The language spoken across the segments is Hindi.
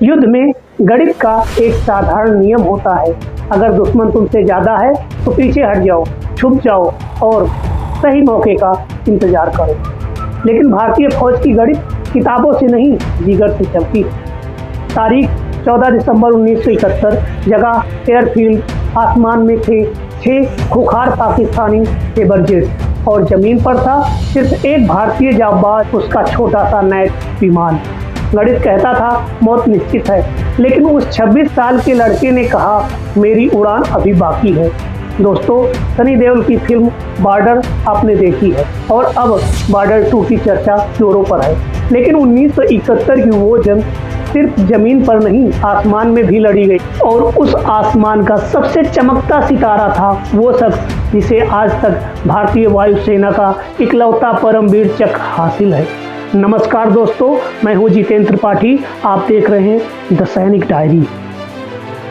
युद्ध में गणित का एक साधारण नियम होता है, अगर दुश्मन तुमसे ज्यादा है तो पीछे हट जाओ, छुप जाओ और सही मौके का इंतजार करो। लेकिन भारतीय फौज की गणित किताबों से नहीं, जिगर से चलती। तारीख 14 दिसंबर 1971, जगह एयरफील्ड। आसमान में थे 6 खुखार पाकिस्तानी सेबर जेट और जमीन पर था सिर्फ एक भारतीय जाबाज, उसका छोटा सा नैट विमान। गणित कहता था मौत निश्चित है, लेकिन उस 26 साल के लड़के ने कहा मेरी उड़ान अभी बाकी है। दोस्तों, सनी देओल की फिल्म बॉर्डर आपने देखी है और अब बॉर्डर 2 की चर्चा जोरों पर है। लेकिन 1971 की वो जंग सिर्फ जमीन पर नहीं, आसमान में भी लड़ी गई और उस आसमान का सबसे चमकता सितारा था वो शख्स जिसे आज तक भारतीय वायुसेना का इकलौता परमवीर चक्र हासिल है। नमस्कार दोस्तों, मैं हूं जितेंद्र त्रिपाठी, आप देख रहे हैं द सैनिक डायरी।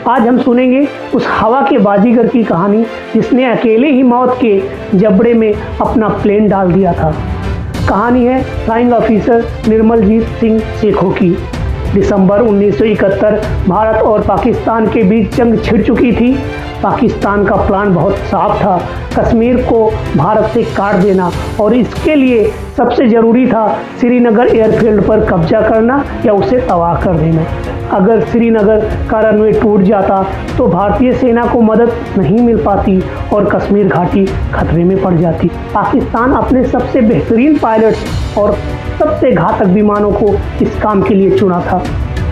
आज हम सुनेंगे उस हवा के बाजीगर की कहानी जिसने अकेले ही मौत के जबड़े में अपना प्लेन डाल दिया था। कहानी है फ्लाइंग ऑफिसर निर्मलजीत सिंह सेखों की। दिसंबर 1971 भारत और पाकिस्तान के बीच जंग छिड़ चुकी थी। पाकिस्तान का प्लान बहुत साफ था, कश्मीर को भारत से काट देना और इसके लिए सबसे ज़रूरी था श्रीनगर एयरफील्ड पर कब्जा करना या उसे तबाह कर देना। अगर श्रीनगर का रनवे टूट जाता तो भारतीय सेना को मदद नहीं मिल पाती और कश्मीर घाटी खतरे में पड़ जाती। पाकिस्तान अपने सबसे बेहतरीन पायलट्स और सबसे घातक विमानों को इस काम के लिए चुना था।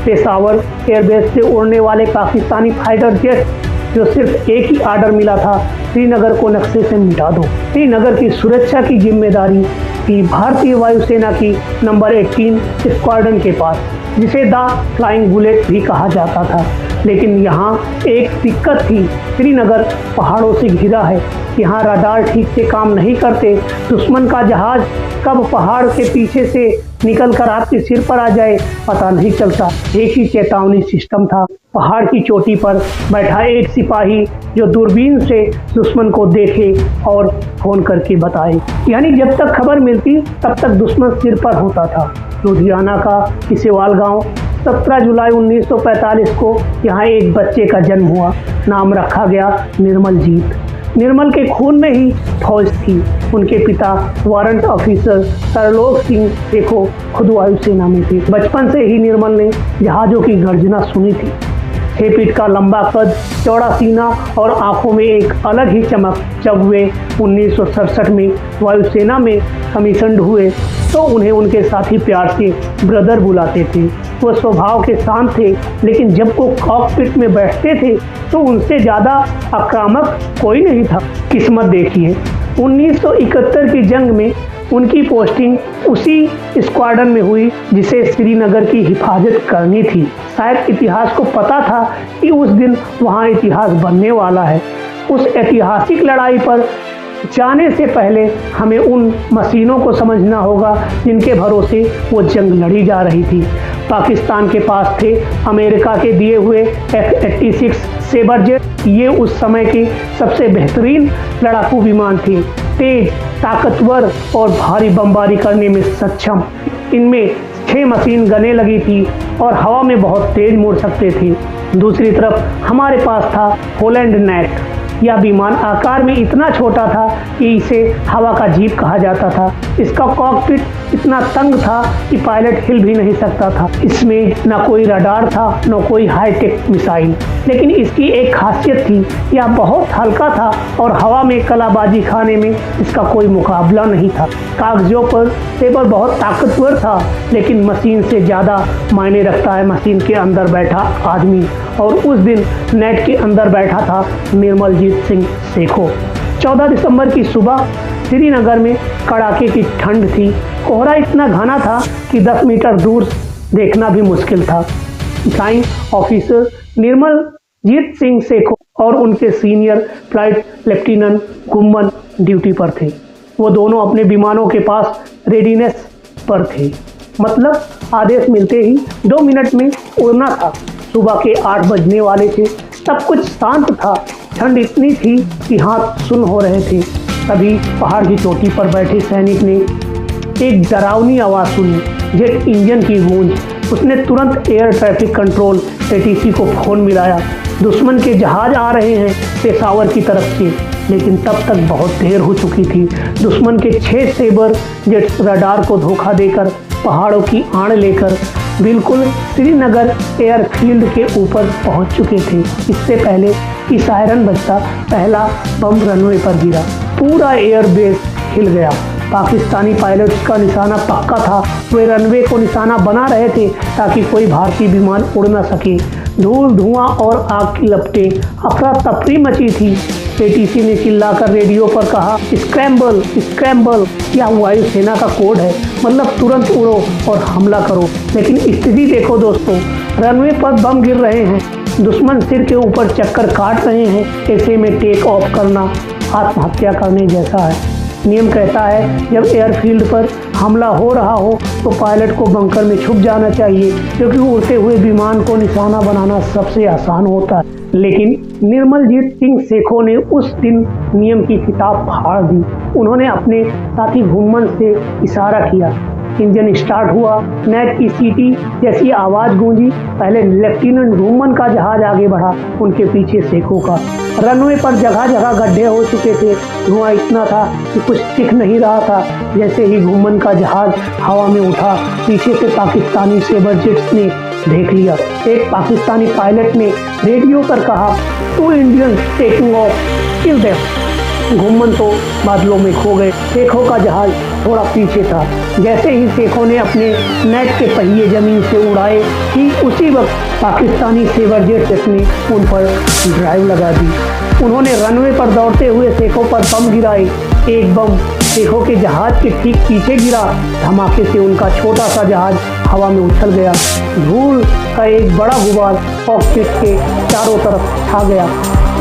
पेशावर एयरबेस से उड़ने वाले पाकिस्तानी फाइटर जेट, जो सिर्फ एक ही आर्डर मिला था, श्रीनगर को नक्शे से मिटा दो। श्रीनगर की सुरक्षा की जिम्मेदारी थी भारतीय वायुसेना की नंबर 18 स्क्वाड्रन के पास, जिसे द फ्लाइंग बुलेट भी कहा जाता था। लेकिन यहाँ एक दिक्कत थी, श्रीनगर पहाड़ों से घिरा है, यहाँ रडार ठीक से काम नहीं करते। दुश्मन का जहाज कब पहाड़ के पीछे से निकलकर आपके सिर पर आ जाए पता नहीं चलता। एक ही चेतावनी सिस्टम था, पहाड़ की चोटी पर बैठा एक सिपाही जो दूरबीन से दुश्मन को देखे और फोन करके बताए, यानी जब तक खबर मिलती तब तक दुश्मन सिर पर होता था। लुधियाना का किसेवाल गांव, 17 जुलाई 1945 को यहाँ एक बच्चे का जन्म हुआ। नाम रखा गया निर्मलजीत। निर्मल के खून में ही फौज थी। उनके पिता वारंट ऑफिसर तरलोक सिंह सेखों खुद वायुसेना में थे। बचपन से ही निर्मल ने जहाज़ों की गर्जना सुनी थी। 6 फीट का लंबा कद, चौड़ा सीना और आंखों में एक अलग ही चमक। जब वे 1967 में वायुसेना में कमीशन्ड हुए तो उन्हें उनके साथी प्यार से ब्रदर बुलाते थे। वो स्वभाव के शांत थे, लेकिन जब वो कॉकपिट में बैठते थे तो उनसे ज़्यादा आक्रामक कोई नहीं था। किस्मत देखिए, 1971 की जंग में उनकी पोस्टिंग उसी स्क्वाड्रन में हुई जिसे श्रीनगर की हिफाजत करनी थी। शायद इतिहास को पता था कि उस दिन वहाँ इतिहास बनने वाला है। उस ऐतिहासिक लड़ाई पर जाने से पहले हमें उन मशीनों को समझना होगा जिनके भरोसे वो जंग लड़ी जा रही थी। पाकिस्तान के पास थे अमेरिका के दिए हुए F-86 सेबर जेट। ये उस समय के सबसे बेहतरीन लड़ाकू विमान थे, तेज, ताकतवर और भारी बमबारी करने में सक्षम। इनमें 6 मशीन गनें लगी थी और हवा में बहुत तेज मुड़ सकते थे। दूसरी तरफ हमारे पास था होलैंड नेट। यह विमान आकार में इतना छोटा था कि इसे हवा का जीप कहा जाता था। इसका कॉकपिट इतना तंग था कि पायलट हिल भी नहीं सकता था। इसमें न कोई रडार था, न कोई हाईटेक मिसाइल, लेकिन इसकी एक खासियत थी, यह बहुत हल्का था और हवा में कलाबाजी खाने में इसका कोई मुकाबला नहीं था। कागजों पर सेबर बहुत ताकतवर था, लेकिन मशीन से ज़्यादा मायने रखता है मशीन के अंदर बैठा आदमी, और उस दिन नेट के अंदर बैठा था निर्मलजीत सिंह सेखों। 14 दिसंबर की सुबह श्रीनगर में कड़ाके की ठंड थी। कोहरा इतना घना था कि 10 मीटर दूर देखना भी मुश्किल था। फ्लाइंग ऑफिसर निर्मलजीत सिंह सेखों और उनके senior flight lieutenant Gumman duty पर थे। वो दोनों अपने विमानों के पास रेडीनेस पर थे, मतलब आदेश मिलते ही 2 मिनट में उड़ना था। सुबह के 8 बजने वाले थे, सब कुछ शांत था। ठंड इतनी थी कि हाथ सुन्न हो रहे थे। तभी पहाड़ की चोटी पर बैठे सैनिक ने एक डरावनी आवाज़ सुनी। जेट इंजन की गूंज उसने तुरंत एयर ट्रैफिक कंट्रोल एटीसी को फोन मिलाया। दुश्मन के जहाज आ रहे हैं पेशावर की तरफ से, लेकिन तब तक बहुत देर हो चुकी थी। दुश्मन के 6 सेबर जेट्स रडार को धोखा देकर पहाड़ों की आड़ लेकर बिल्कुल श्रीनगर एयरफील्ड के ऊपर पहुंच चुके थे। इससे पहले कि सायरन बजता पहला बम रनवे पर गिरा, पूरा एयरबेस हिल गया। पाकिस्तानी पायलट्स का निशाना पक्का था। वे रनवे को निशाना बना रहे थे ताकि कोई भारतीय विमान उड़ न सके। धूल, धुआं और आग की लपटें, अफरा तफरी मची थी। एटीसी ने चिल्लाकर रेडियो पर कहा, स्क्रैम्बल स्क्रैम्बल। यह वायुसेना का कोड है, मतलब तुरंत उड़ो और हमला करो। लेकिन स्थिति देखो दोस्तों, रनवे पर बम गिर रहे हैं, दुश्मन सिर के ऊपर चक्कर काट रहे हैं। ऐसे में टेक ऑफ करना आत्महत्या करने जैसा है। नियम कहता है जब एयरफील्ड पर हमला हो रहा हो तो पायलट को बंकर में छुप जाना चाहिए, क्योंकि उड़ते हुए विमान को निशाना बनाना सबसे आसान होता है। लेकिन निर्मलजीत सिंह सेखों ने उस दिन नियम की किताब फाड़ दी। उन्होंने अपने साथी घुम्मन से इशारा किया। इंजन स्टार्ट हुआ, नेट की सीटी जैसी आवाज गूंजी। पहले लेफ्टिनेंट घुम्मन का जहाज आगे बढ़ा, उनके पीछे सेखों का। रनवे पर जगह जगह गड्ढे हो चुके थे। धुआं इतना था कि कुछ दिख नहीं रहा था। जैसे ही घुम्मन का जहाज हवा में उठा, पीछे से पाकिस्तानी सेबर जेट्स ने देख लिया। एक पाकिस्तानी पायलट ने रेडियो पर कहा, 2 Indians taking of, kill them. Ghumman तो बादलों में खो गए। सेखों का जहाज थोड़ा पीछे था। जैसे ही सेखों ने अपने नेट के पहिए जमीन से उड़ाए, ठीक उसी वक्त पाकिस्तानी सेबर जेट्स ने उन पर ड्राइव लगा दी। उन्होंने रनवे पर दौड़ते हुए सेखों पर बम गिराए। एक बम सेखों के जहाज के ठीक पीछे गिरा। धमाके से उनका छोटा सा जहाज हवा में उछल गया। धूल का एक बड़ा गुबार कॉकपिट के चारों तरफ छा गया।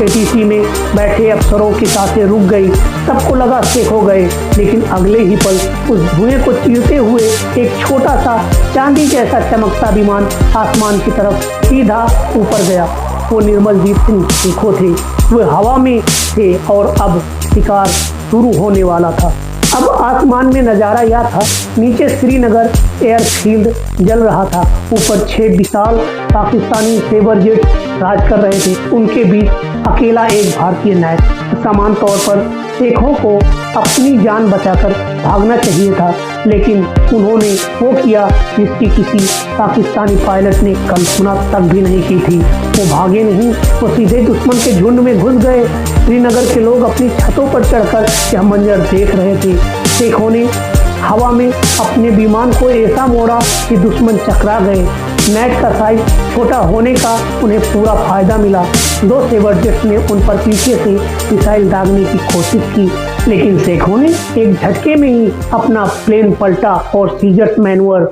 एटीसी में बैठे अफसरों की सांसें रुक गई। सबको लगा सेखों गए, लेकिन अगले ही पल उस धुएं को चीरते हुए एक छोटा सा चांदी जैसा चमकता विमान आसमान की तरफ सीधा ऊपर गया। वो निर्मलजीत सिंह सेखों थे। वे हवा में थे और अब शिकार शुरू होने वाला था। अब आसमान में नज़ारा यह था, नीचे श्रीनगर एयरफील्ड जल रहा था। ऊपर 6 विशाल पाकिस्तानी सेबर जेट राज कर रहे थे। उनके बीच अकेला एक भारतीय नेट। समान तौर पर सेखों को अपनी जान बचाकर भागना चाहिए था, लेकिन उन्होंने वो किया जिसकी किसी पाकिस्तानी पायलट ने कल्पना तक भी नहीं की थी। वो भागे नहीं, वो सीधे दुश्मन के झुंड में घुस गए। श्रीनगर के लोग अपनी छतों पर चढ़कर यह मंजर देख रहे थे। सेखों ने हवा में अपने विमान को ऐसा मोड़ा कि दुश्मन चकरा गए। नेट का साइज छोटा होने का उन्हें पूरा फायदा मिला। 2 सेबर जेट्स ने उन पर पीछे से मिसाइल दागने की कोशिश की, लेकिन सेखों ने एक झटके में ही अपना प्लेन पलटा और सीजर्स मैनूवर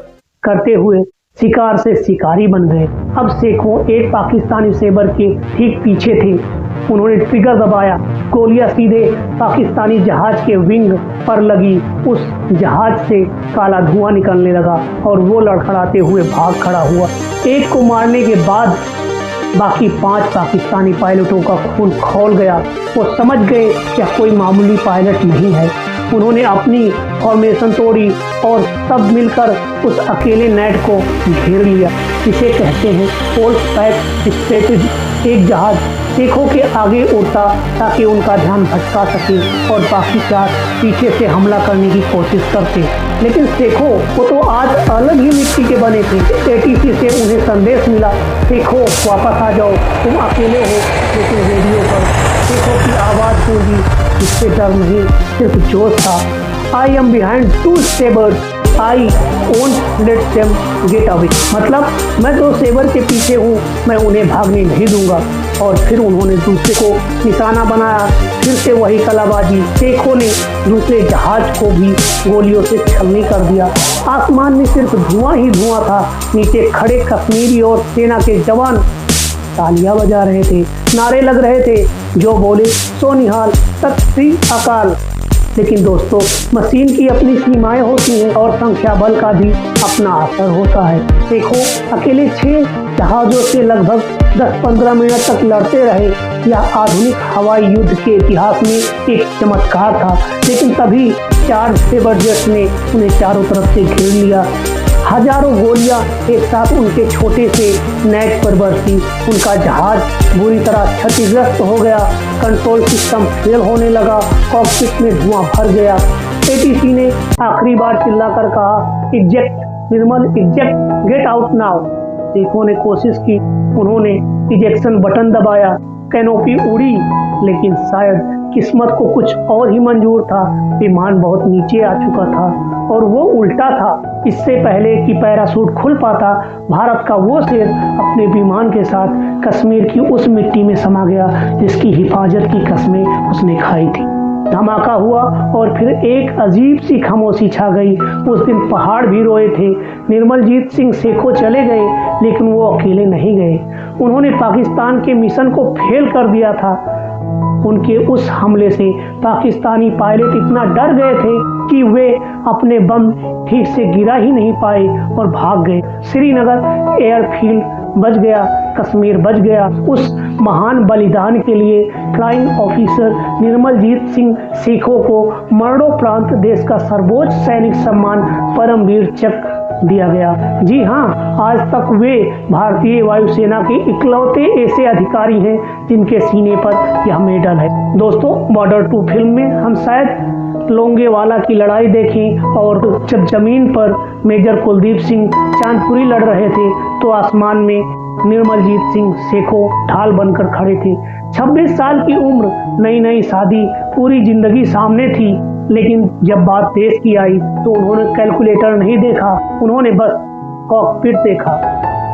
करते हुए शिकार से शिकारी बन गए। अब सेखों एक पाकिस्तानी सेबर के ठीक पीछे थे। उन्होंने ट्रिगर दबाया। गोलियां सीधे पाकिस्तानी जहाज के विंग पर लगी। उस जहाज से काला धुआं निकलने लगा और वो लड़खड़ाते हुए भाग खड़ा हुआ। एक को मारने के बाद बाकी 5 पाकिस्तानी पायलटों का खून खौल गया। वो समझ गए कि कोई मामूली पायलट नहीं है। उन्होंने अपनी फॉर्मेशन तोड़ी और सब मिलकर उस अकेले नेट को घेर लिया। इसे कहते हैं फोल्स पैक स्ट्रेटेजी। एक जहाज सेखों के आगे उड़ता ताकि उनका ध्यान भटका सके और बाकी 4 पीछे से हमला करने की कोशिश करते। लेकिन सेखों वो तो आज अलग ही मिट्टी के बने थे। एटीसी से उन्हें संदेश मिला, सेखों वापस आ जाओ, तुम अकेले हो। लेकिन रेडियो पर सेखों की आवाज़ गूंजी, इससे डर नहीं सिर्फ जोश था। I am behind 2 sabres, I won't let them get away. मतलब मैं 2 सेबर के पीछे हूँ, मैं उन्हें भागने नहीं दूंगा। और फिर उन्होंने दूसरे को निशाना बनाया। फिर से वही कलाबाजी। सेखों ने दूसरे जहाज को भी गोलियों से छलनी कर दिया। आसमान में सिर्फ धुआं ही धुआं था। नीचे खड़े कश्मीरी और सेना के जवान तालियां बजा रहे थे, नारे लग रहे थे। जो बोले सो निहाल, सत श्री अकाल। लेकिन दोस्तों, मशीन की अपनी सीमाएं होती हैं और संख्या बल का भी अपना असर होता है। देखो, अकेले 6 जहाज़ों से लगभग 10-15 मिनट तक लड़ते रहे। यह आधुनिक हवाई युद्ध के इतिहास में एक चमत्कार था। लेकिन तभी 4 सेबर जेट्स ने उन्हें चारों तरफ से घेर लिया। हजारों गोलियां एक साथ उनके छोटे से नेट पर बरसी। उनका जहाज बुरी तरह क्षतिग्रस्त हो गया, कंट्रोल सिस्टम फेल होने लगा, कॉकपिट में धुआं भर गया। एटीसी ने आखिरी बार चिल्लाकर कहा, eject Nirmal, eject, get out now. Sekhon ने कोशिश की, उन्होंने इजेक्शन बटन दबाया, कैनोपी उड़ी, लेकिन शायद किस्मत को कुछ और ही मंजूर था। विमान बहुत नीचे आ चुका था और वो उल्टा था। इससे पहले कि पैराशूट खुल पाता, भारत का वो शेर अपने विमान के साथ कश्मीर की उस मिट्टी में समा गया जिसकी हिफाजत की कस्में उसने खाई थी। धमाका हुआ और फिर एक अजीब सी खामोशी छा गई। उस दिन पहाड़ भी रोए थे। निर्मलजीत सिंह सेखों चले गए, लेकिन वो अकेले नहीं गए। उन्होंने पाकिस्तान के मिशन को फेल कर दिया था। उनके उस हमले से पाकिस्तानी पायलट इतना डर गए थे कि वे अपने बम ठीक से गिरा ही नहीं पाए और भाग गए। श्रीनगर एयरफील्ड बच गया, कश्मीर बच गया। उस महान बलिदान के लिए फ्लाइंग ऑफिसर निर्मलजीत सिंह सेखों को मरणोपरांत देश का सर्वोच्च सैनिक सम्मान परमवीर चक्र दिया गया। जी हाँ, आज तक वे भारतीय वायुसेना के इकलौते ऐसे अधिकारी हैं जिनके सीने पर यह मेडल है। दोस्तों, बॉर्डर 2 फिल्म में हम शायद लोंगेवाला की लड़ाई देखें और जब जमीन पर मेजर कुलदीप सिंह चांदपुरी लड़ रहे थे तो आसमान में निर्मलजीत सिंह सेखों ढाल बनकर खड़े थे। 26 साल की उम्र, नई नई शादी, पूरी जिंदगी सामने थी, लेकिन जब बात देश की आई तो उन्होंने कैलकुलेटर नहीं देखा, उन्होंने बस कॉकपिट देखा।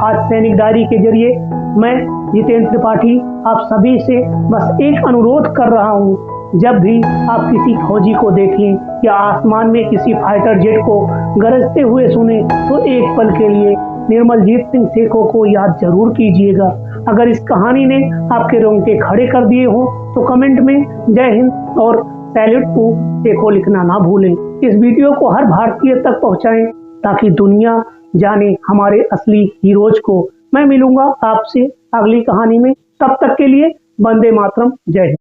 आज सैनिक डायरी के जरिए मैं जितेंद्र त्रिपाठी आप सभी से बस एक अनुरोध कर रहा हूँ, जब भी आप किसी फौजी को देखें या आसमान में किसी फाइटर जेट को गरजते हुए सुने तो एक पल के लिए निर्मलजीत सिंह सेखों को याद जरूर कीजिएगा। अगर इस कहानी ने आपके रोंगटे खड़े कर दिए हो तो कमेंट में जय हिंद और सैल्यूट टू सेखों लिखना ना भूलें। इस वीडियो को हर भारतीय तक पहुंचाएं ताकि दुनिया जाने हमारे असली हीरोज को। मैं मिलूंगा आपसे अगली कहानी में, तब तक के लिए वंदे मातरम, जय हिंद।